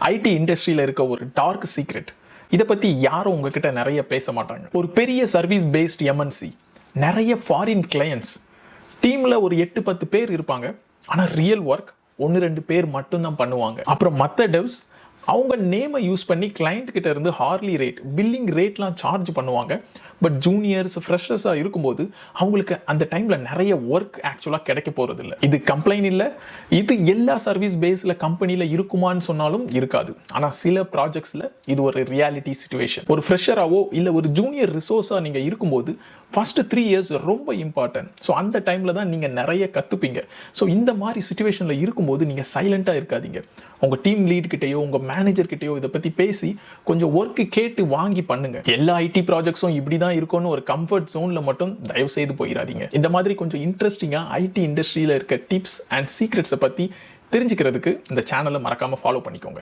ID இண்டஸ்ட்ரியில் இருக்க ஒரு டார்க் சீக்ரெட். இதை பற்றி யாரும் உங்ககிட்ட நிறைய பேச மாட்டாங்க. ஒரு பெரிய சர்வீஸ் பேஸ்ட் எம்என்சி, நிறைய ஃபாரின் கிளையன்ட்ஸ், டீமில் ஒரு 8-10 பேர் இருப்பாங்க. ஆனால் ரியல் ஒர்க் 1-2 பேர் மட்டும்தான் பண்ணுவாங்க. அப்புறம் மற்ற டெவ்ஸ் அவங்க நேமை யூஸ் பண்ணி கிளைண்ட் கிட்ட இருந்து ஹார்லி ரேட், பில்லிங் ரேட்லாம் சார்ஜ் பண்ணுவாங்க. பட் ஜூனியர்ஸ், ஃப்ரெஷர்ஸாக இருக்கும்போது அவங்களுக்கு அந்த டைமில் நிறைய ஒர்க் ஆக்சுவலாக கிடைக்க போகிறது இல்லை. இது கம்ப்ளைண்ட் இல்லை, இது எல்லா சர்வீஸ் பேஸில் கம்பெனியில் இருக்குமான்னு சொன்னாலும் இருக்காது. ஆனால் சில ப்ராஜெக்ட்ஸில் இது ஒரு ரியாலிட்டி சிச்சுவேஷன். ஒரு ஃப்ரெஷராகவோ இல்லை ஒரு ஜூனியர் ரிசோர்ஸாக நீங்கள் இருக்கும்போது ஃபர்ஸ்ட் 3 இயர்ஸ் ரொம்ப இம்பார்ட்டன்ட். ஸோ அந்த டைமில் தான் நீங்கள் நிறைய கற்றுப்பீங்க. ஸோ இந்த மாதிரி சுச்சுவேஷனில் இருக்கும்போது நீங்கள் சைலண்ட்டாக இருக்காதீங்க. உங்கள் டீம் லீட் கிட்டேயோ உங்கள் மேனேஜர் கிட்டேயோ இதை பற்றி பேசி கொஞ்சம் ஒர்க்கு கேட்டு வாங்கி பண்ணுங்க. எல்லா ஐடி ப்ராஜெக்ட்ஸும் இப்படி தான் இருக்கும்னு ஒரு கம்ஃபர்ட் ஜோனில் மட்டும் தயவு செய்து போயிடாதீங்க. இந்த மாதிரி கொஞ்சம் இன்ட்ரெஸ்டிங்காக ஐடி இண்டஸ்ட்ரியில் இருக்க டிப்ஸ் அண்ட் சீக்ரெட்ஸை பற்றி தெரிஞ்சுக்கிறதுக்கு இந்த சேனலை மறக்காமல் ஃபாலோ பண்ணிக்கோங்க.